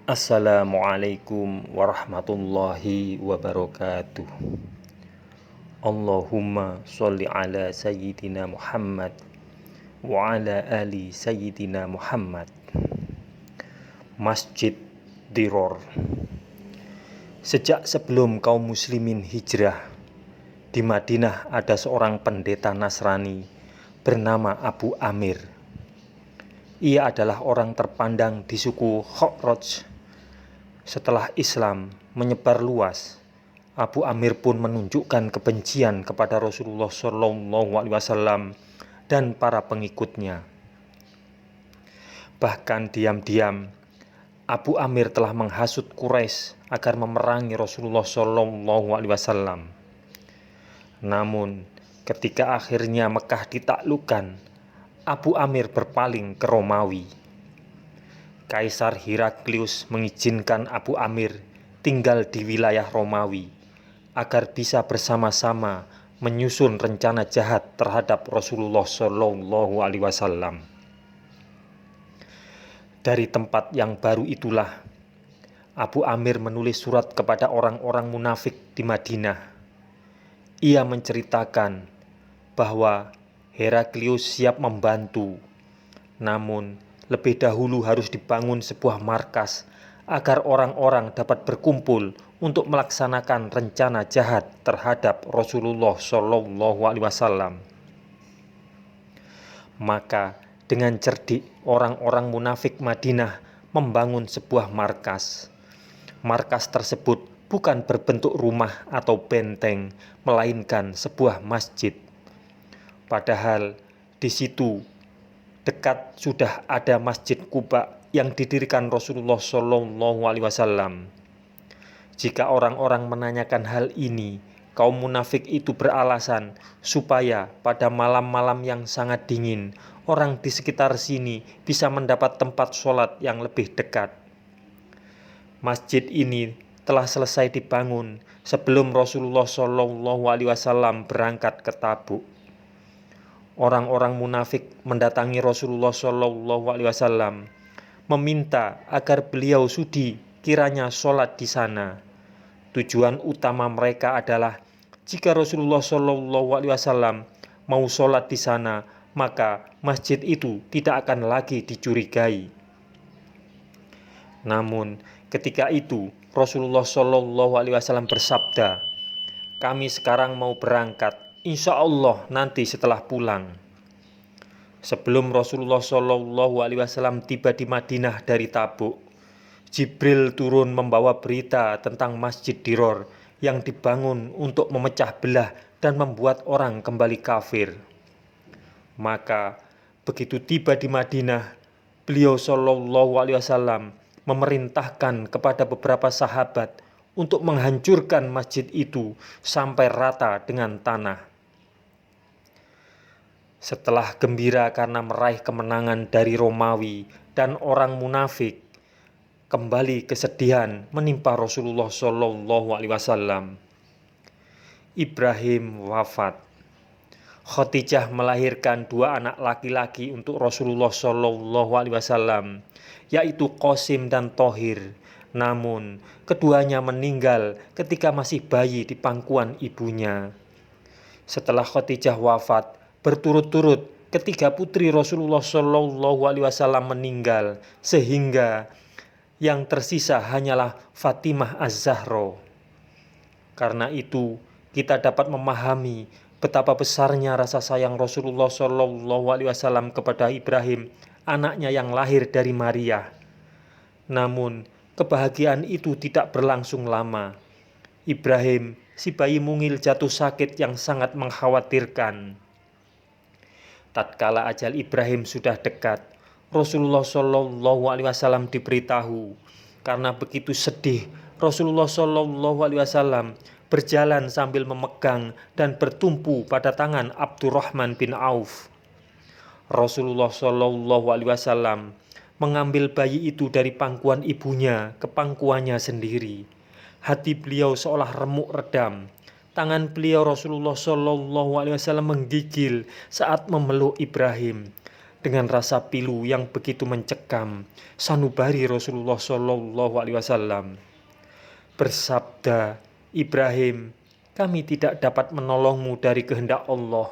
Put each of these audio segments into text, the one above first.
Assalamualaikum warahmatullahi wabarakatuh. Allahumma sholli ala sayyidina Muhammad wa ala ali sayyidina Muhammad. Masjid Diror. Sejak sebelum kaum muslimin hijrah, di Madinah ada seorang pendeta Nasrani bernama Abu Amir. Ia adalah orang terpandang di suku Khosraj. Setelah Islam menyebar luas, Abu Amir pun menunjukkan kebencian kepada Rasulullah SAW dan para pengikutnya. Bahkan diam-diam, Abu Amir telah menghasut Quraisy agar memerangi Rasulullah SAW. Namun, ketika akhirnya Mekah ditaklukkan, Abu Amir berpaling ke Romawi. Kaisar Heraklius mengizinkan Abu Amir tinggal di wilayah Romawi agar bisa bersama-sama menyusun rencana jahat terhadap Rasulullah SAW. Dari tempat yang baru itulah Abu Amir menulis surat kepada orang-orang munafik di Madinah. Ia menceritakan bahwa Heraklius siap membantu, namun lebih dahulu harus dibangun sebuah markas agar orang-orang dapat berkumpul untuk melaksanakan rencana jahat terhadap Rasulullah SAW. Maka dengan cerdik orang-orang munafik Madinah membangun sebuah markas. Markas tersebut bukan berbentuk rumah atau benteng, melainkan sebuah masjid. Padahal di situ dekat sudah ada Masjid Quba yang didirikan Rasulullah SAW. Jika orang-orang menanyakan hal ini, kaum munafik itu beralasan supaya pada malam-malam yang sangat dingin, orang di sekitar sini bisa mendapat tempat sholat yang lebih dekat. Masjid ini telah selesai dibangun sebelum Rasulullah SAW berangkat ke Tabuk. Orang-orang munafik mendatangi Rasulullah SAW, meminta agar beliau sudi kiranya sholat di sana. Tujuan utama mereka adalah jika Rasulullah SAW mau sholat di sana, maka masjid itu tidak akan lagi dicurigai. Namun ketika itu Rasulullah SAW bersabda, "Kami sekarang mau berangkat. Insya Allah nanti setelah pulang." Sebelum Rasulullah SAW tiba di Madinah dari Tabuk, Jibril turun membawa berita tentang Masjid Diror yang dibangun untuk memecah belah dan membuat orang kembali kafir. Maka begitu tiba di Madinah, beliau SAW memerintahkan kepada beberapa sahabat untuk menghancurkan masjid itu sampai rata dengan tanah. Setelah gembira karena meraih kemenangan dari Romawi dan orang munafik, kembali kesedihan menimpa Rasulullah SAW. Ibrahim wafat. Khadijah melahirkan dua anak laki-laki untuk Rasulullah SAW, yaitu Qasim dan Thohir. Namun, keduanya meninggal ketika masih bayi di pangkuan ibunya. Setelah Khadijah wafat, berturut-turut ketiga putri Rasulullah SAW meninggal, sehingga yang tersisa hanyalah Fatimah Az-Zahra. Karena itu, kita dapat memahami betapa besarnya rasa sayang Rasulullah SAW kepada Ibrahim, anaknya yang lahir dari Maria. Namun, kebahagiaan itu tidak berlangsung lama. Ibrahim, si bayi mungil, jatuh sakit yang sangat mengkhawatirkan. Tatkala ajal Ibrahim sudah dekat, Rasulullah SAW diberitahu. Karena begitu sedih, Rasulullah SAW berjalan sambil memegang dan bertumpu pada tangan Abdurrahman bin Auf. Rasulullah SAW mengambil bayi itu dari pangkuan ibunya ke pangkuannya sendiri. Hati beliau seolah remuk redam. Tangan beliau Rasulullah SAW menggigil saat memeluk Ibrahim. dengan rasa pilu yang begitu mencekam, sanubari Rasulullah Shallallahu Alaihi Wasallam. Bersabda Ibrahim, kami tidak dapat menolongmu dari kehendak Allah.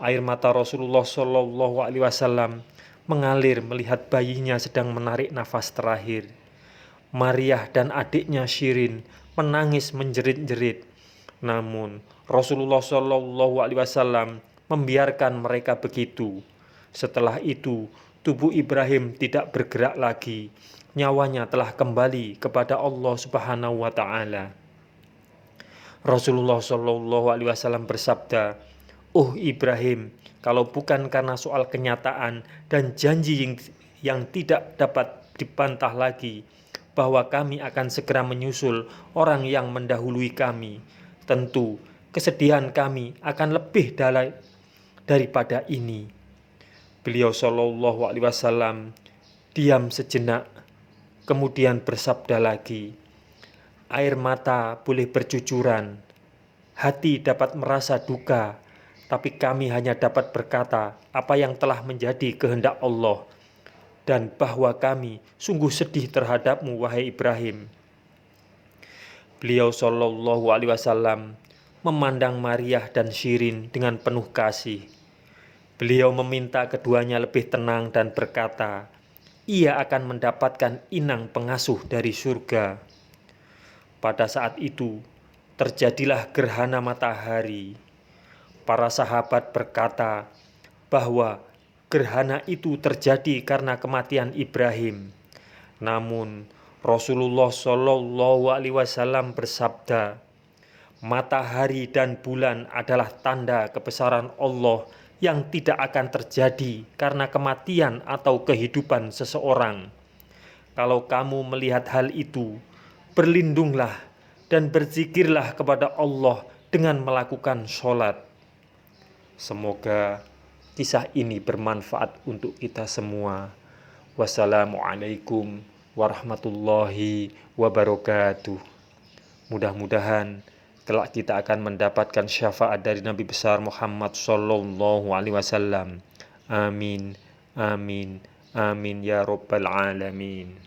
Air mata Rasulullah Shallallahu Alaihi Wasallam mengalir melihat bayinya sedang menarik nafas terakhir. Maryah dan adiknya Shirin menangis menjerit-jerit. Namun Rasulullah Shallallahu Alaihi Wasallam membiarkan mereka begitu. Setelah itu, tubuh Ibrahim tidak bergerak lagi. Nyawanya telah kembali kepada Allah Subhanahu wa Ta'ala. Rasulullah Shallallahu Alaihi Wasallam bersabda, "Oh Ibrahim, kalau bukan karena soal kenyataan dan janji yang tidak dapat dibantah lagi, bahwa kami akan segera menyusul orang yang mendahului kami, tentu kesedihan kami akan lebih daripada ini." Beliau Shallallahu Alaihi Wasallam diam sejenak, kemudian bersabda lagi, "Air mata boleh bercucuran, hati dapat merasa duka, tapi kami hanya dapat berkata apa yang telah menjadi kehendak Allah, dan bahwa kami sungguh sedih terhadapmu, wahai Ibrahim." Beliau Shallallahu Alaihi Wasallam memandang Maryah dan Shirin dengan penuh kasih. Beliau meminta keduanya lebih tenang dan berkata, ia akan mendapatkan inang pengasuh dari surga. Pada saat itu, terjadilah gerhana matahari. Para sahabat berkata bahwa gerhana itu terjadi karena kematian Ibrahim. Namun, Rasulullah Shallallahu Alaihi Wasallam bersabda, matahari dan bulan adalah tanda kebesaran Allah yang tidak akan terjadi karena kematian atau kehidupan seseorang. Kalau kamu melihat hal itu, berlindunglah dan berzikirlah kepada Allah dengan melakukan sholat. Semoga kisah ini bermanfaat untuk kita semua. Wassalamualaikum warahmatullahi wabarakatuh. Mudah-mudahan kelak kita akan mendapatkan syafaat dari Nabi besar Muhammad Sallallahu Alaihi Wasallam. Amin, amin, amin ya Rabbal Alamin.